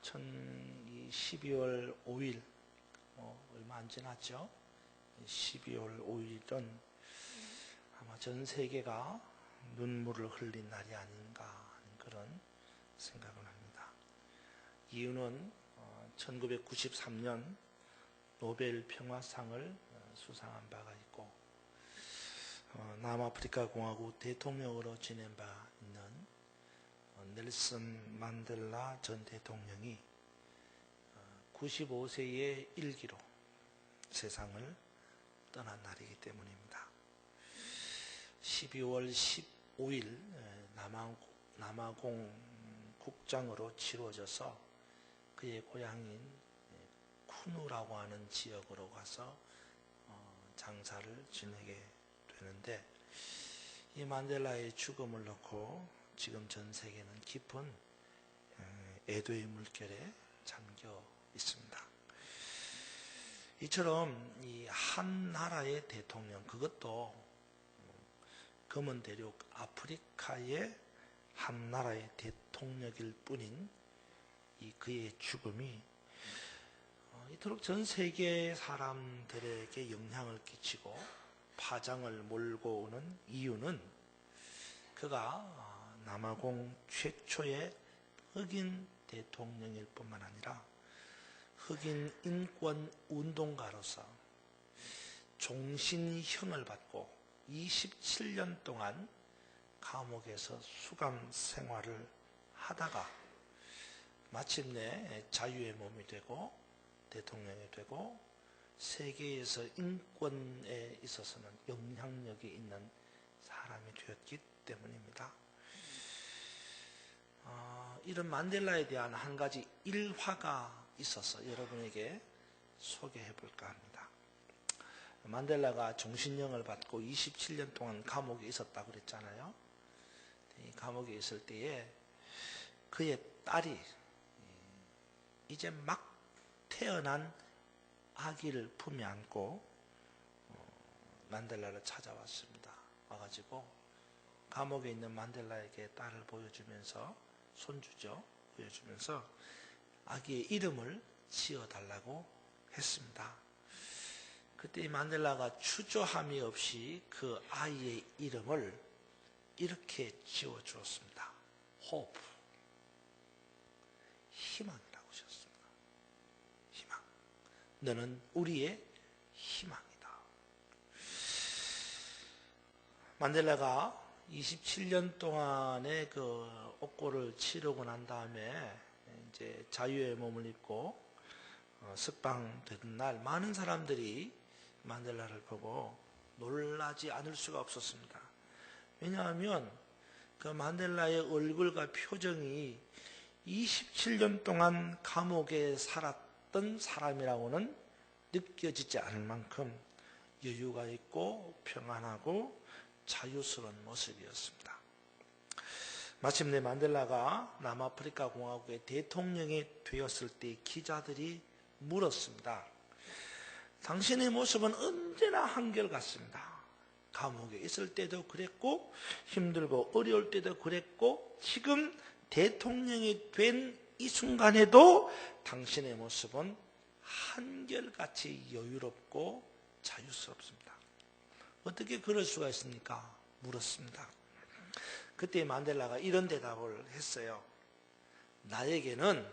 12월 5일, 얼마 안 지났죠? 12월 5일은 아마 전 세계가 눈물을 흘린 날이 아닌가 하는 그런 생각을 합니다. 이유는 1993년 노벨 평화상을 수상한 바가 있고 남아프리카 공화국 대통령으로 지낸 바 있는 넬슨 만델라 전 대통령이 95세의 일기로 세상을 떠난 날이기 때문입니다. 12월 15일 남아공 국장으로 치루어져서 그의 고향인 쿠누라고 하는 지역으로 가서 장사를 지내게 되는데, 이 만델라의 죽음을 놓고 지금 전 세계는 깊은 애도의 물결에 잠겨 있습니다. 이처럼 이 한 나라의 대통령, 그것도 검은 대륙 아프리카의 한 나라의 대통령일 뿐인 이 그의 죽음이 이토록 전 세계 사람들에게 영향을 끼치고 파장을 몰고 오는 이유는 그가 남아공 최초의 흑인 대통령일 뿐만 아니라 흑인 인권 운동가로서 종신형을 받고 27년 동안 감옥에서 수감 생활을 하다가 마침내 자유의 몸이 되고 대통령이 되고 세계에서 인권에 있어서는 영향력이 있는 사람이 되었기 때문입니다. 이런 만델라에 대한 한 가지 일화가 있어서 여러분에게 소개해 볼까 합니다. 만델라가 종신형을 받고 27년 동안 감옥에 있었다고 그랬잖아요. 이 감옥에 있을 때에 그의 딸이 이제 막 태어난 아기를 품에 안고 만델라를 찾아왔습니다. 와가지고 감옥에 있는 만델라에게 딸을 보여주면서, 손주죠, 보여주면서 아기의 이름을 지어달라고 했습니다. 그때 이 만델라가 주저함이 없이 그 아이의 이름을 이렇게 지어주었습니다. 호프, 희망이라고 지었습니다. 희망. 너는 우리의 희망이다. 만델라가 27년 동안의 그 옥고를 치르고 난 다음에 이제 자유의 몸을 입고 석방되던 날, 많은 사람들이 만델라를 보고 놀라지 않을 수가 없었습니다. 왜냐하면 그 만델라의 얼굴과 표정이 27년 동안 감옥에 살았던 사람이라고는 느껴지지 않을 만큼 여유가 있고 평안하고 자유스러운 모습이었습니다. 마침내 만델라가 남아프리카 공화국의 대통령이 되었을 때 기자들이 물었습니다. 당신의 모습은 언제나 한결같습니다. 감옥에 있을 때도 그랬고 힘들고 어려울 때도 그랬고 지금 대통령이 된 이 순간에도 당신의 모습은 한결같이 여유롭고 자유스럽습니다. 어떻게 그럴 수가 있습니까? 물었습니다. 그때 만델라가 이런 대답을 했어요. 나에게는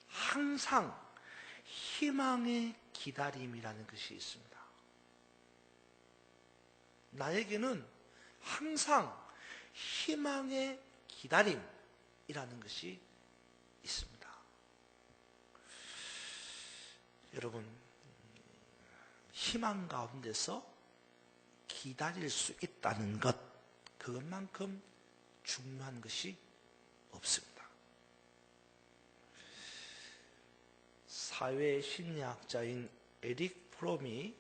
항상 희망의 기다림이라는 것이 있습니다. 나에게는 항상 희망의 기다림이라는 것이 있습니다. 여러분, 희망 가운데서 기다릴 수 있다는 것, 그것만큼 중요한 것이 없습니다. 사회 심리학자인 에릭 프롬이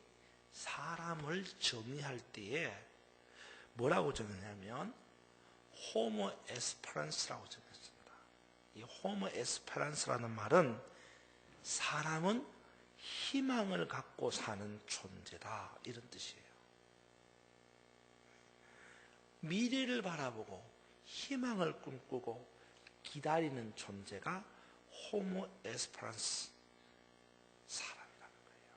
사람을 정의할 때에 뭐라고 정의하냐면 호모 에스페란스라고 정했습니다. 이 호모 에스페란스라는 말은 사람은 희망을 갖고 사는 존재다, 이런 뜻이에요. 미래를 바라보고 희망을 꿈꾸고 기다리는 존재가 호모 에스퍼란스 사람이라는 거예요.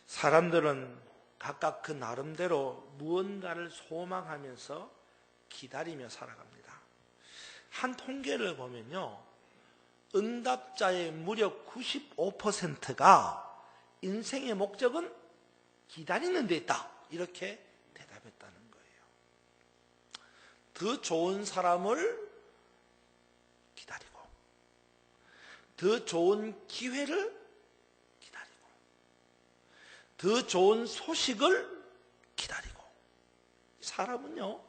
사람들은 각각 그 나름대로 무언가를 소망하면서 기다리며 살아갑니다. 한 통계를 보면요, 응답자의 무려 95%가 인생의 목적은 기다리는 데 있다, 이렇게 대답했다는 거예요. 더 좋은 사람을 기다리고, 더 좋은 기회를 기다리고, 더 좋은 소식을 기다리고. 사람은요,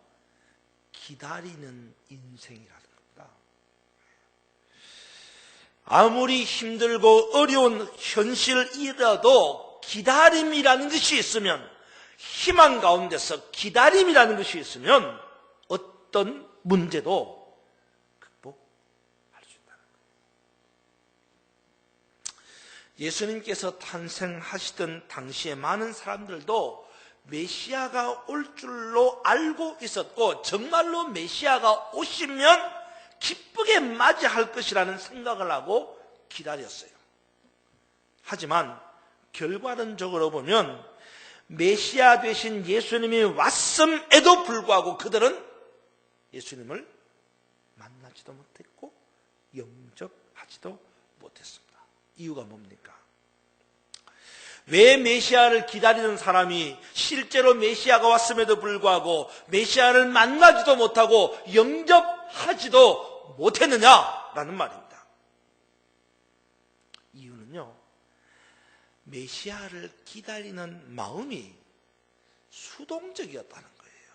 기다리는 인생이라는 겁니다. 아무리 힘들고 어려운 현실이라도 기다림이라는 것이 있으면, 희망 가운데서 기다림이라는 것이 있으면 어떤 문제도 극복할 수 있다는 거예요. 예수님께서 탄생하시던 당시에 많은 사람들도 메시아가 올 줄로 알고 있었고, 정말로 메시아가 오시면 기쁘게 맞이할 것이라는 생각을 하고 기다렸어요. 하지만 결과론적으로 보면 메시아 되신 예수님이 왔음에도 불구하고 그들은 예수님을 만나지도 못했고 영접하지도 못했습니다. 이유가 뭡니까? 왜 메시아를 기다리는 사람이 실제로 메시아가 왔음에도 불구하고 메시아를 만나지도 못하고 영접하지도 못했느냐라는 말입니다. 이유는요, 메시아를 기다리는 마음이 수동적이었다는 거예요.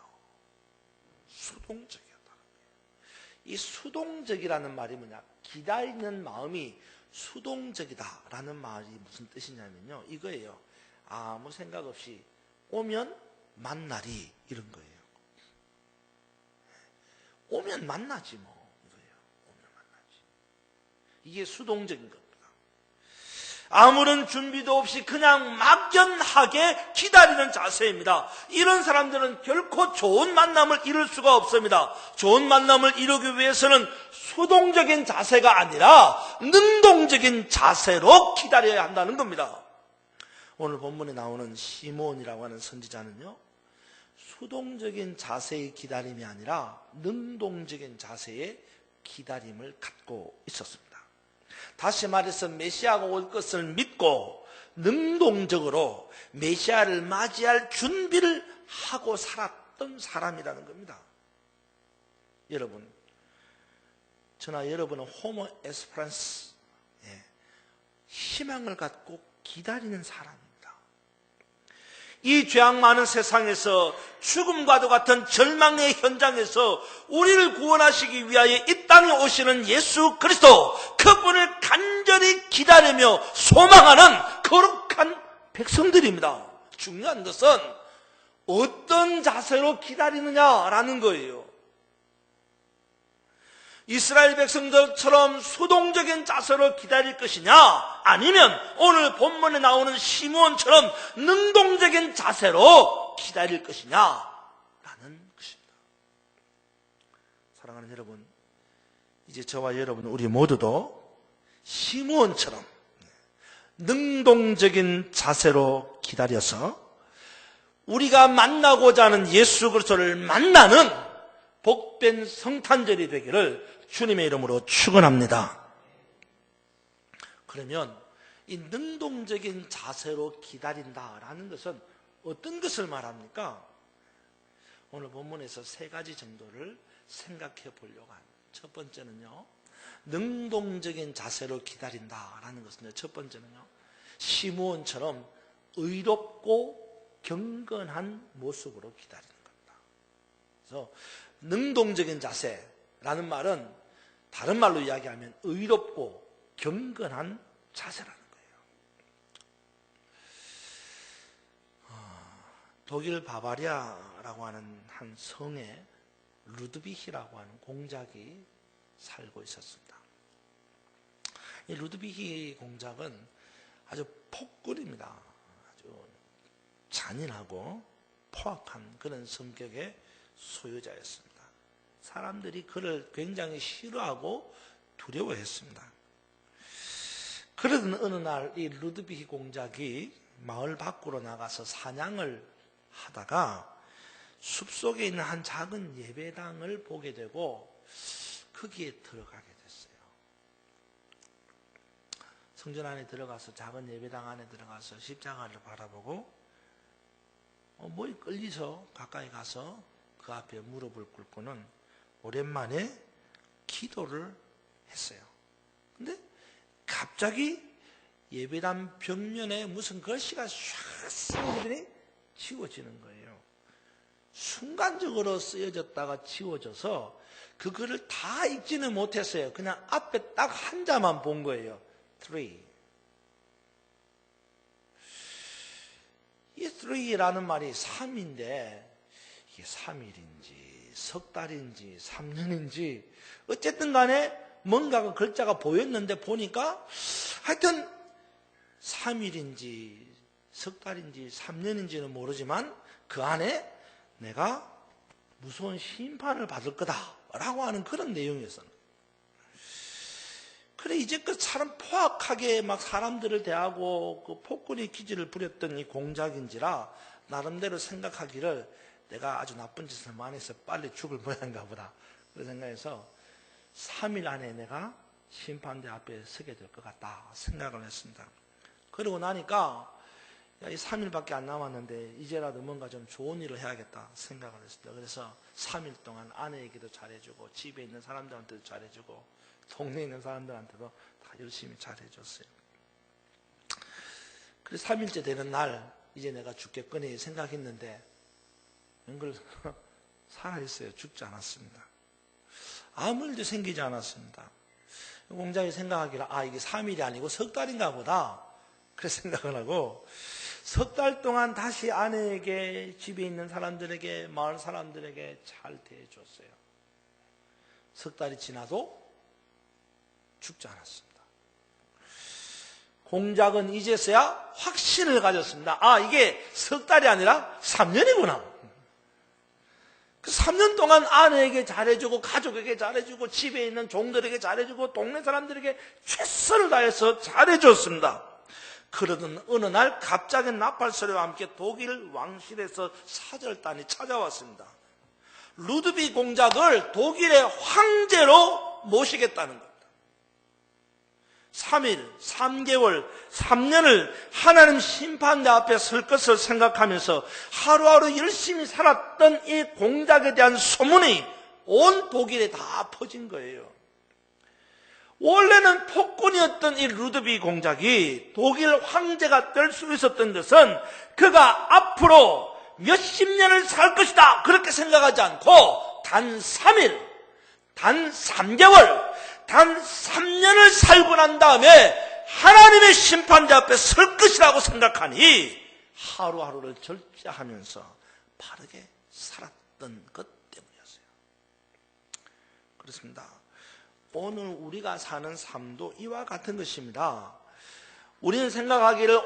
수동적이었다는 거예요. 이 수동적이라는 말이 뭐냐? 기다리는 마음이 수동적이다라는 말이 무슨 뜻이냐면요, 이거예요. 아무 생각 없이 오면 만나리, 이런 거예요. 오면 만나지 뭐, 이거예요. 오면 만나지. 이게 수동적인 겁니다. 아무런 준비도 없이 그냥 막연하게 기다리는 자세입니다. 이런 사람들은 결코 좋은 만남을 이룰 수가 없습니다. 좋은 만남을 이루기 위해서는 수동적인 자세가 아니라 능동적인 자세로 기다려야 한다는 겁니다. 오늘 본문에 나오는 시몬이라고 하는 선지자는요, 수동적인 자세의 기다림이 아니라 능동적인 자세의 기다림을 갖고 있었습니다. 다시 말해서 메시아가 올 것을 믿고 능동적으로 메시아를 맞이할 준비를 하고 살았던 사람이라는 겁니다. 여러분, 저나 여러분은 호모 에스퍼란스, 희망을 갖고 기다리는 사람입니다. 이 죄악 많은 세상에서 죽음과도 같은 절망의 현장에서 우리를 구원하시기 위하여 이 땅에 오시는 예수 그리스도, 그분을 간절히 기다리며 소망하는 거룩한 백성들입니다. 중요한 것은 어떤 자세로 기다리느냐라는 거예요. 이스라엘 백성들처럼 수동적인 자세로 기다릴 것이냐, 아니면 오늘 본문에 나오는 시므온처럼 능동적인 자세로 기다릴 것이냐라는 것입니다. 사랑하는 여러분, 이제 저와 여러분 우리 모두도 시므온처럼 능동적인 자세로 기다려서 우리가 만나고자 하는 예수 그리스도를 만나는 복된 성탄절이 되기를 주님의 이름으로 축원합니다. 그러면 이 능동적인 자세로 기다린다라는 것은 어떤 것을 말합니까? 오늘 본문에서 세 가지 정도를 생각해 보려고 합니다. 첫 번째는요, 능동적인 자세로 기다린다라는 것은, 첫 번째는요, 시므온처럼 의롭고 경건한 모습으로 기다리는 겁니다. 그래서 능동적인 자세라는 말은 다른 말로 이야기하면 의롭고 경건한 자세라는 거예요. 독일 바바리아라고 하는 한 성에 루드비히라고 하는 공작이 살고 있었습니다. 이 루드비히 공작은 아주 폭군입니다. 아주 잔인하고 포악한 그런 성격의 소유자였습니다. 사람들이 그를 굉장히 싫어하고 두려워했습니다. 그러던 어느 날 이 루드비히 공작이 마을 밖으로 나가서 사냥을 하다가 숲속에 있는 한 작은 예배당을 보게 되고 거기에 들어가게 됐어요. 성전 안에 들어가서 작은 예배당 안에 들어가서 십자가를 바라보고 뭐에 끌리서 가까이 가서 그 앞에 무릎을 꿇고는 오랜만에 기도를 했어요. 근데 갑자기 예배당 벽면에 무슨 글씨가 샥 쓰여지더니 지워지는 거예요. 순간적으로 쓰여졌다가 지워져서 그 글을 다 읽지는 못했어요. 그냥 앞에 딱 한 자만 본 거예요. 3. 이 3라는 말이 3인데 이게 3일인지 석 달인지 3년인지 어쨌든 간에 뭔가가 글자가 보였는데 보니까 하여튼 3일인지 석 달인지 3년인지는 모르지만 그 안에 내가 무서운 심판을 받을 거다라고 하는 그런 내용이었어요. 그래 이제껏 사람 포악하게 막 사람들을 대하고 그 폭군의 기질을 부렸던 이 공작인지라 나름대로 생각하기를 내가 아주 나쁜 짓을 많이 해서 빨리 죽을 모양인가 보다 그런 생각해서 3일 안에 내가 심판대 앞에 서게 될 것 같다 생각을 했습니다. 그러고 나니까 이 3일밖에 안 남았는데 이제라도 뭔가 좀 좋은 일을 해야겠다 생각을 했습니다. 그래서 3일 동안 아내에게도 잘해주고 집에 있는 사람들한테도 잘해주고 동네에 있는 사람들한테도 다 열심히 잘해줬어요. 그래서 3일째 되는 날 이제 내가 죽겠거니 생각했는데 연결 살아있어요. 죽지 않았습니다. 아무 일도 생기지 않았습니다. 공작이 생각하기를 이게 3일이 아니고 석 달인가 보다 그래 생각을 하고 석 달 동안 다시 아내에게 집에 있는 사람들에게 마을 사람들에게 잘 대해줬어요. 석 달이 지나도 죽지 않았습니다. 공작은 이제서야 확신을 가졌습니다. 이게 석 달이 아니라 3년이구나. 그 3년 동안 아내에게 잘해주고 가족에게 잘해주고 집에 있는 종들에게 잘해주고 동네 사람들에게 최선을 다해서 잘해줬습니다. 그러던 어느 날 갑자기 나팔소리와 함께 독일 왕실에서 사절단이 찾아왔습니다. 루드비 공작을 독일의 황제로 모시겠다는 겁니다. 3일, 3개월, 3년을 하나님 심판대 앞에 설 것을 생각하면서 하루하루 열심히 살았던 이 공작에 대한 소문이 온 독일에 다 퍼진 거예요. 원래는 폭군이었던 이 루드비 공작이 독일 황제가 될 수 있었던 것은 그가 앞으로 몇십 년을 살 것이다 그렇게 생각하지 않고 단 3일, 단 3개월, 단 3년을 살고 난 다음에 하나님의 심판대 앞에 설 것이라고 생각하니 하루하루를 절제하면서 바르게 살았던 것 때문이었어요. 그렇습니다. 오늘 우리가 사는 삶도 이와 같은 것입니다. 우리는 생각하기를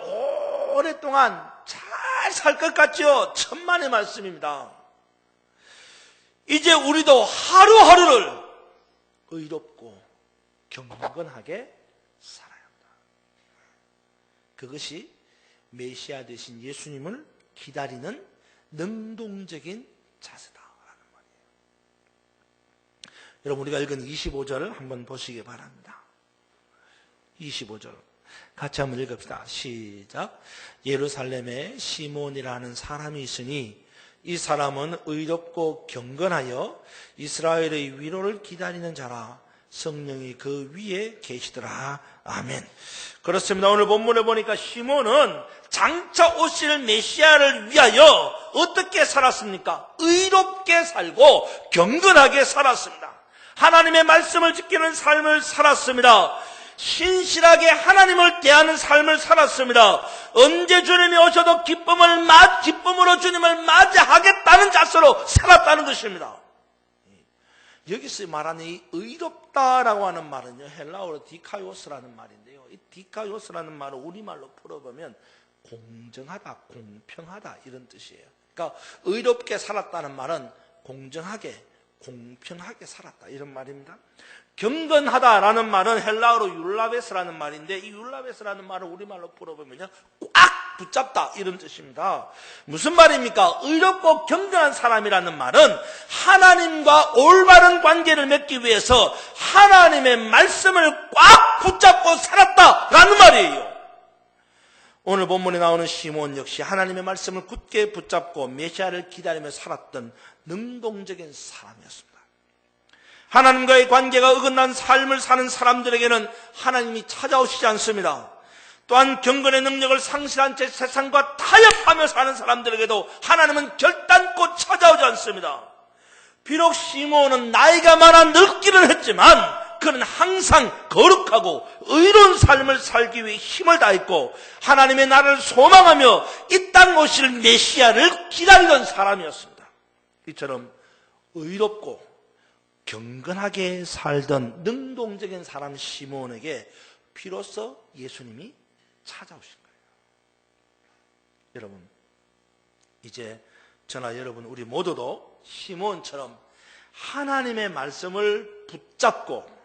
오랫동안 잘 살 것 같죠? 천만의 말씀입니다. 이제 우리도 하루하루를 의롭고 경건하게 살아야 합니다. 그것이 메시아 되신 예수님을 기다리는 능동적인 자세다라는 말이에요. 여러분 우리가 읽은 25절 한번 보시기 바랍니다. 25절 같이 한번 읽읍시다. 시작. 예루살렘에 시몬이라는 사람이 있으니 이 사람은 의롭고 경건하여 이스라엘의 위로를 기다리는 자라. 성령이 그 위에 계시더라. 아멘. 그렇습니다. 오늘 본문에 보니까 시몬은 장차 오실 메시아를 위하여 어떻게 살았습니까? 의롭게 살고 경건하게 살았습니다. 하나님의 말씀을 지키는 삶을 살았습니다. 신실하게 하나님을 대하는 삶을 살았습니다. 언제 주님이 오셔도 기쁨으로 주님을 맞이하겠다는 자세로 살았다는 것입니다. 여기서 말하는 이 의롭다라고 하는 말은요, 헬라어로 디카요스라는 말인데요. 이 디카요스라는 말을 우리말로 풀어보면 공정하다, 공평하다 이런 뜻이에요. 그러니까 의롭게 살았다는 말은 공정하게, 공평하게 살았다 이런 말입니다. 경건하다라는 말은 헬라어로 율라베스라는 말인데 이 율라베스라는 말을 우리말로 풀어보면요 꽉 붙잡다 이런 뜻입니다. 무슨 말입니까? 의롭고 경건한 사람이라는 말은 하나님과 올바른 관계를 맺기 위해서 하나님의 말씀을 꽉 붙잡고 살았다라는 말이에요. 오늘 본문에 나오는 시몬 역시 하나님의 말씀을 굳게 붙잡고 메시아를 기다리며 살았던 능동적인 사람이었습니다. 하나님과의 관계가 어긋난 삶을 사는 사람들에게는 하나님이 찾아오시지 않습니다. 또한 경건의 능력을 상실한 채 세상과 타협하며 사는 사람들에게도 하나님은 결단코 찾아오지 않습니다. 비록 시몬은 나이가 많아 늙기는 했지만 그는 항상 거룩하고 의로운 삶을 살기 위해 힘을 다했고 하나님의 나라를 소망하며 이 땅 오실 메시아를 기다리던 사람이었습니다. 이처럼 의롭고 경건하게 살던 능동적인 사람 시몬에게 비로소 예수님이 찾아오신 거예요. 여러분, 이제 저나 여러분 우리 모두도 시몬처럼 하나님의 말씀을 붙잡고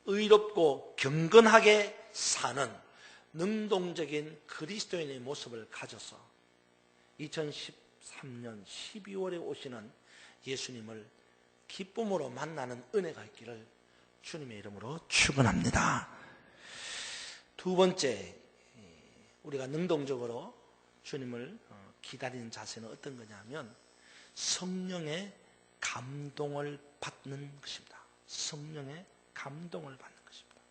의롭고 경건하게 사는 능동적인 그리스도인의 모습을 가져서 2013년 12월에 오시는 예수님을 기쁨으로 만나는 은혜가 있기를 주님의 이름으로 축원합니다. 두 번째, 우리가 능동적으로 주님을 기다리는 자세는 어떤 거냐면 성령의 감동을 받는 것입니다. 성령의 감동을 받는 것입니다.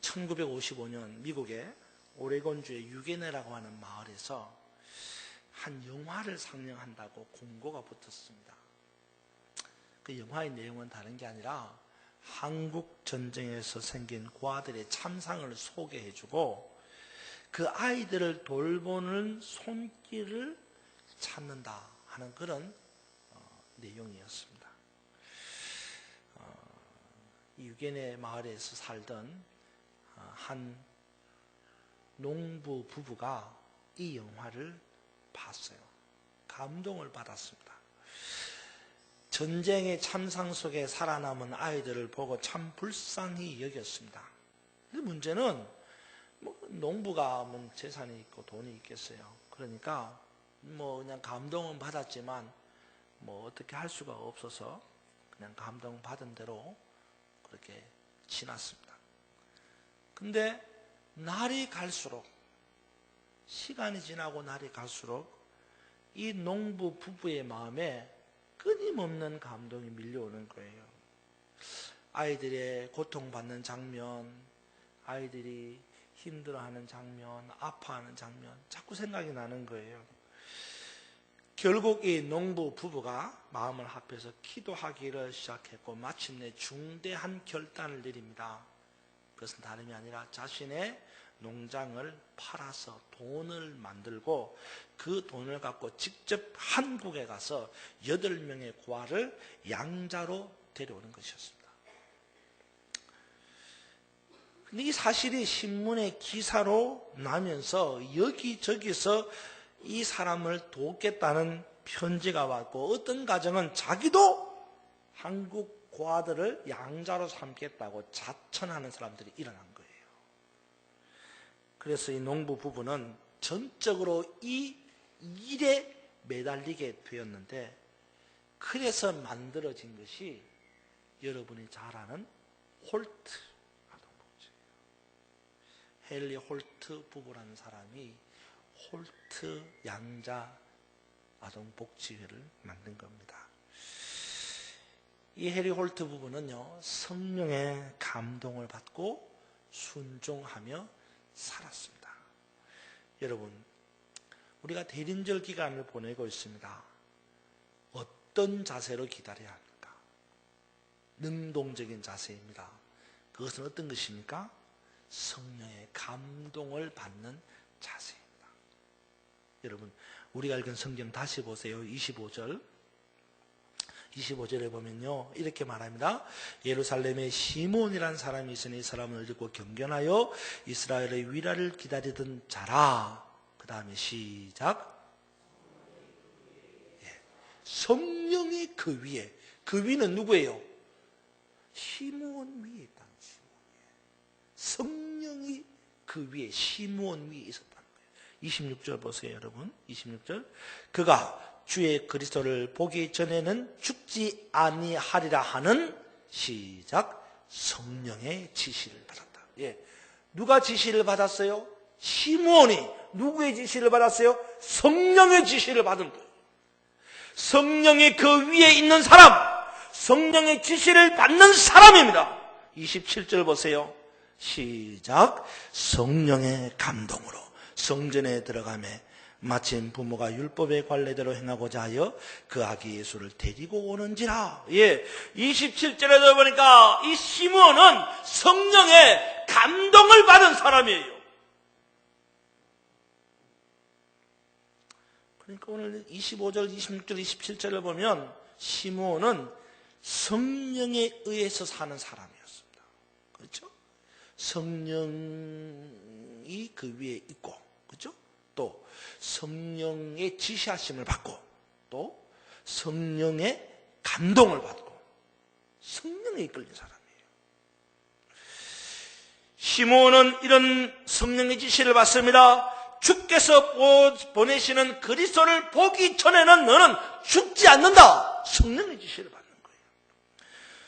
1955년 미국의 오레곤주의 유게네라고 하는 마을에서 한 영화를 상영한다고 공고가 붙었습니다. 그 영화의 내용은 다른 게 아니라 한국 전쟁에서 생긴 고아들의 참상을 소개해주고 그 아이들을 돌보는 손길을 찾는다 하는 그런 내용이었습니다. 유게네 마을에서 살던 한 농부 부부가 이 영화를 봤어요. 감동을 받았습니다. 전쟁의 참상 속에 살아남은 아이들을 보고 참 불쌍히 여겼습니다. 근데 문제는 농부가 재산이 있고 돈이 있겠어요. 그러니까 그냥 감동은 받았지만 어떻게 할 수가 없어서 그냥 감동 받은 대로 그렇게 지났습니다. 근데 날이 갈수록 시간이 지나고 날이 갈수록 이 농부 부부의 마음에 끊임없는 감동이 밀려오는 거예요. 아이들의 고통받는 장면, 아이들이 힘들어하는 장면, 아파하는 장면 자꾸 생각이 나는 거예요. 결국 이 농부 부부가 마음을 합해서 기도하기를 시작했고 마침내 중대한 결단을 내립니다. 그것은 다름이 아니라 자신의 농장을 팔아서 돈을 만들고 그 돈을 갖고 직접 한국에 가서 8명의 고아를 양자로 데려오는 것이었습니다. 근데 이 사실이 신문의 기사로 나면서 여기저기서 이 사람을 돕겠다는 편지가 왔고 어떤 가정은 자기도 한국 고아들을 양자로 삼겠다고 자천하는 사람들이 일어난 거예요. 그래서 이 농부 부부는 전적으로 이 일에 매달리게 되었는데 그래서 만들어진 것이 여러분이 잘 아는 홀트 아동복지예요. 헨리 홀트 부부라는 사람이 홀트 양자 아동복지회를 만든 겁니다. 이 헨리 홀트 부부는요, 성령의 감동을 받고 순종하며 살았습니다. 여러분, 우리가 대림절 기간을 보내고 있습니다. 어떤 자세로 기다려야 합니까? 능동적인 자세입니다. 그것은 어떤 것입니까? 성령의 감동을 받는 자세입니다. 여러분, 우리가 읽은 성경 다시 보세요. 25절에 보면요, 이렇게 말합니다. 예루살렘에 시몬이라는 사람이 있으니 이 사람은 의롭고 경건하여 이스라엘의 위라를 기다리던 자라. 그 다음에 시작. 성령이 그 위에, 그 위는 누구예요? 시므온 위에 있다는 시므온이에요. 성령이 그 위에, 시므온 위에 있었다는 거예요. 26절 보세요, 여러분. 26절. 그가 주의 그리스도를 보기 전에는 죽지 아니하리라 하는 시작 성령의 지시를 받았다. 예. 누가 지시를 받았어요? 시므온이 누구의 지시를 받았어요? 성령의 지시를 받은 거예요. 성령이 그 위에 있는 사람, 성령의 지시를 받는 사람입니다. 27절 보세요. 시작. 성령의 감동으로 성전에 들어가매 마침 부모가 율법의 관례대로 행하고자 하여 그 아기 예수를 데리고 오는지라. 예, 27절에도 보니까 이 시므온은 성령의 감동을 받은 사람이에요. 그러니까 오늘 25절, 26절, 27절을 보면 시므온은 성령에 의해서 사는 사람이었습니다. 그렇죠? 성령이 그 위에 있고, 그렇죠? 또 성령의 지시하심을 받고, 또 성령의 감동을 받고, 성령에 이끌린 사람이에요. 시므온은 이런 성령의 지시를 받습니다. 주께서 보내시는 그리스도를 보기 전에는 너는 죽지 않는다. 성령의 지시를 받는 거예요.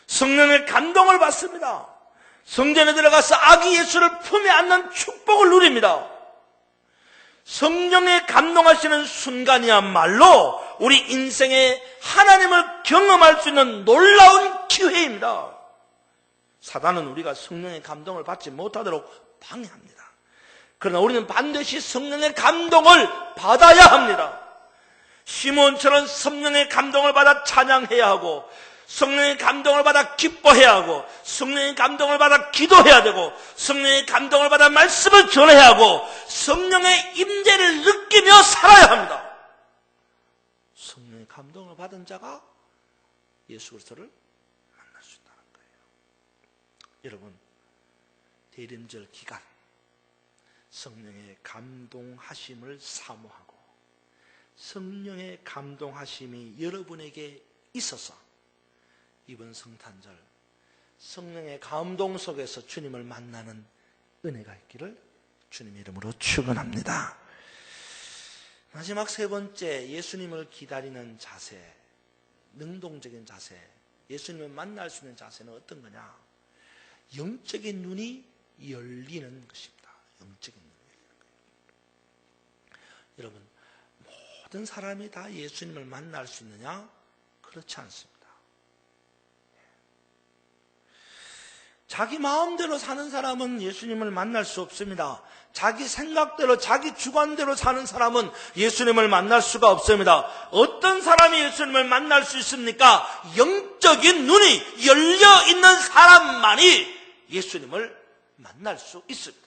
성령의 감동을 받습니다. 성전에 들어가서 아기 예수를 품에 안는 축복을 누립니다. 성령의 감동하시는 순간이야말로 우리 인생에 하나님을 경험할 수 있는 놀라운 기회입니다. 사단은 우리가 성령의 감동을 받지 못하도록 방해합니다. 그러나 우리는 반드시 성령의 감동을 받아야 합니다. 시몬처럼 성령의 감동을 받아 찬양해야 하고, 성령의 감동을 받아 기뻐해야 하고, 성령의 감동을 받아 기도해야 되고, 성령의 감동을 받아 말씀을 전해야 하고, 성령의 임재를 느끼며 살아야 합니다. 성령의 감동을 받은 자가 예수 그리스도를 만날 수 있다는 거예요. 여러분, 대림절 기간 성령의 감동하심을 사모하고 성령의 감동하심이 여러분에게 있어서 이번 성탄절 성령의 감동 속에서 주님을 만나는 은혜가 있기를 주님의 이름으로 축원합니다. 마지막 세 번째, 예수님을 기다리는 자세, 능동적인 자세, 예수님을 만날 수 있는 자세는 어떤 거냐? 영적인 눈이 열리는 것입니다. 영적인 눈이 열리는 거예요. 여러분, 모든 사람이 다 예수님을 만날 수 있느냐? 그렇지 않습니다. 자기 마음대로 사는 사람은 예수님을 만날 수 없습니다. 자기 생각대로, 자기 주관대로 사는 사람은 예수님을 만날 수가 없습니다. 어떤 사람이 예수님을 만날 수 있습니까? 영적인 눈이 열려 있는 사람만이 예수님을 만날 수 있습니다.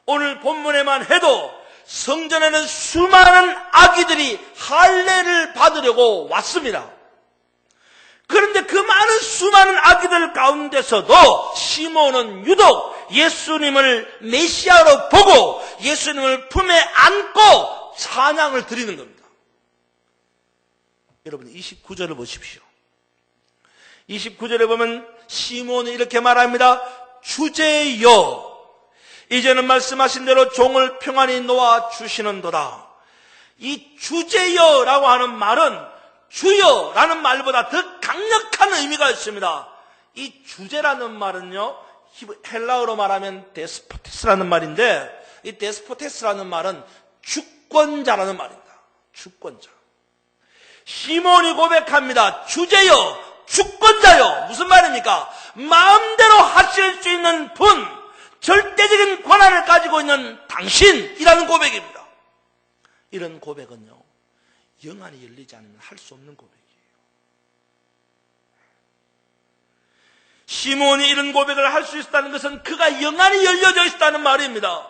오늘 본문에만 해도 성전에는 수많은 아기들이 할례를 받으려고 왔습니다. 그런데 그 수많은 아기들 가운데서도 시몬은 유독 예수님을 메시아로 보고 예수님을 품에 안고 찬양을 드리는 겁니다. 여러분 29절을 보십시오. 29절에 보면 시몬이 이렇게 말합니다. 주제여, 이제는 말씀하신 대로 종을 평안히 놓아 주시는도다. 이 주제여라고 하는 말은 주여라는 말보다 더 강력한 의미가 있습니다. 이 주제라는 말은요, 헬라어로 말하면 데스포테스라는 말인데, 이 데스포테스라는 말은 주권자라는 말입니다. 주권자. 시몬이 고백합니다. 주제여, 주권자여. 무슨 말입니까? 마음대로 하실 수 있는 분, 절대적인 권한을 가지고 있는 당신이라는 고백입니다. 이런 고백은요, 영안이 열리지 않으면 할 수 없는 고백이에요. 시몬이 이런 고백을 할 수 있었다는 것은 그가 영안이 열려져 있다는 말입니다.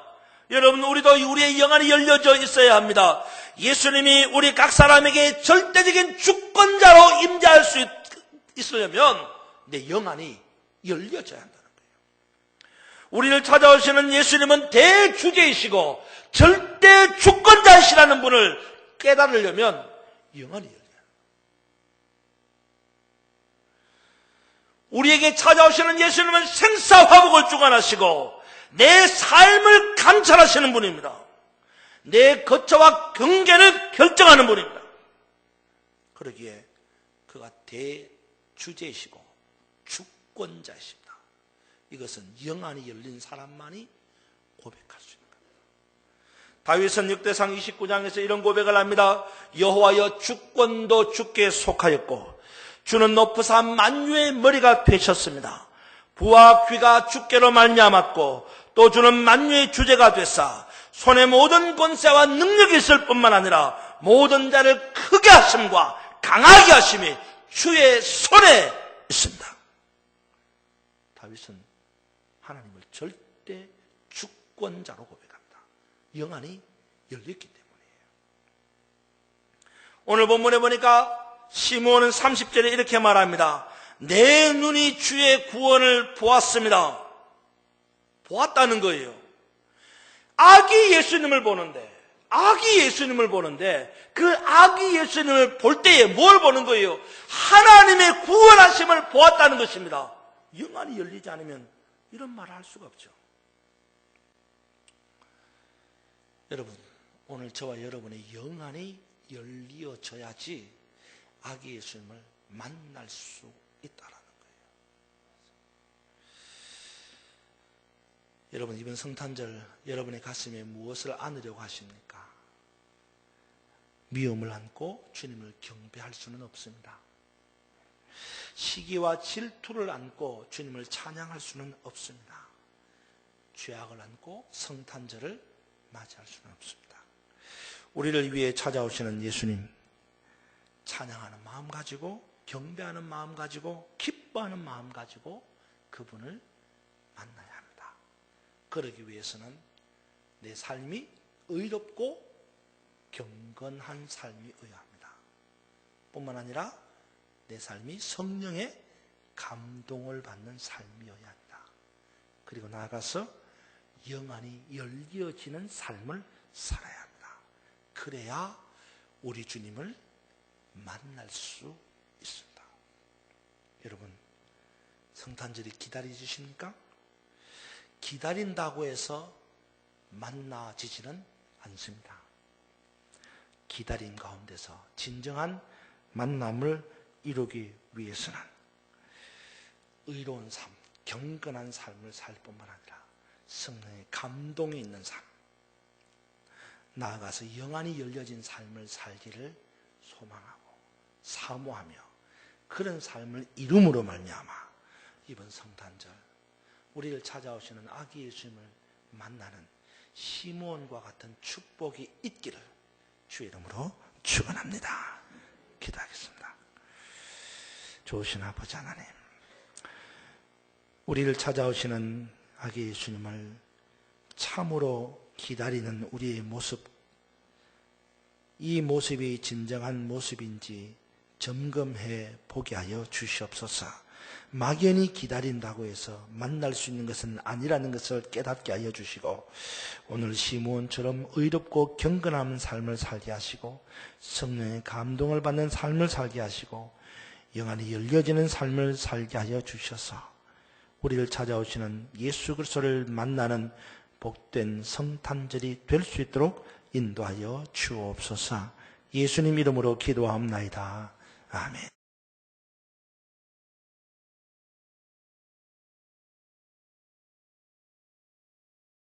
여러분, 우리도 우리의 영안이 열려져 있어야 합니다. 예수님이 우리 각 사람에게 절대적인 주권자로 임재할 수 있으려면 내 영안이 열려져야 한다는 거예요. 우리를 찾아오시는 예수님은 대주제이시고 절대 주권자이시라는 분을 깨달으려면 영안이 열려요. 우리에게 찾아오시는 예수님은 생사화복을 주관하시고 내 삶을 감찰하시는 분입니다. 내 거처와 경계를 결정하는 분입니다. 그러기에 그가 대주제이시고 주권자이십니다. 이것은 영안이 열린 사람만이 고백할 수 있는 겁니다. 다윗은 역대상 29장에서 이런 고백을 합니다. 여호와여, 주권도 주께 속하였고 주는 높으사 만유의 머리가 되셨습니다. 부와 귀가 주께로 말미암았고 또 주는 만유의 주제가 되사 손에 모든 권세와 능력이 있을 뿐만 아니라 모든 자를 크게 하심과 강하게 하심이 주의 손에 있습니다. 다윗은 하나님을 절대 주권자로 고백합니다. 영안이 열렸기 때문이에요. 오늘 본문에 보니까 시므온은 30절에 이렇게 말합니다. 내 눈이 주의 구원을 보았습니다. 보았다는 거예요. 아기 예수님을 보는데 그 아기 예수님을 볼 때에 뭘 보는 거예요? 하나님의 구원하심을 보았다는 것입니다. 영안이 열리지 않으면 이런 말을 할 수가 없죠. 여러분, 오늘 저와 여러분의 영안이 열리어져야지 아기 예수님을 만날 수 있다라는 거예요. 여러분, 이번 성탄절 여러분의 가슴에 무엇을 안으려고 하십니까? 미움을 안고 주님을 경배할 수는 없습니다. 시기와 질투를 안고 주님을 찬양할 수는 없습니다. 죄악을 안고 성탄절을 맞이할 수는 없습니다. 우리를 위해 찾아오시는 예수님, 찬양하는 마음 가지고, 경배하는 마음 가지고, 기뻐하는 마음 가지고 그분을 만나야 합니다. 그러기 위해서는 내 삶이 의롭고 경건한 삶이어야 합니다. 뿐만 아니라 내 삶이 성령의 감동을 받는 삶이어야 합니다. 그리고 나아가서 영안이 열려지는 삶을 살아야 합니다. 그래야 우리 주님을 만날 수 있습니다. 여러분, 성탄절이 기다려지십니까? 기다린다고 해서 만나지지는 않습니다. 기다림 가운데서 진정한 만남을 이루기 위해서는 의로운 삶, 경건한 삶을 살 뿐만 아니라 성령의 감동이 있는 삶, 나아가서 영안이 열려진 삶을 살기를 소망하고 사모하며 그런 삶을 이룸으로 말미암아 이번 성탄절 우리를 찾아오시는 아기 예수님을 만나는 시므온과 같은 축복이 있기를 주의 이름으로 축원합니다. 기도하겠습니다. 좋으신 아버지 하나님, 우리를 찾아오시는 아기 예수님을 참으로 기다리는 우리의 모습, 이 모습이 진정한 모습인지 점검해 보게 하여 주시옵소서. 막연히 기다린다고 해서 만날 수 있는 것은 아니라는 것을 깨닫게 하여 주시고, 오늘 시므온처럼 의롭고 경건한 삶을 살게 하시고 성령의 감동을 받는 삶을 살게 하시고 영안이 열려지는 삶을 살게 하여 주셔서 우리를 찾아오시는 예수 그리스도를 만나는 복된 성탄절이 될 수 있도록 인도하여 주옵소서. 예수님 이름으로 기도하옵나이다. 아멘.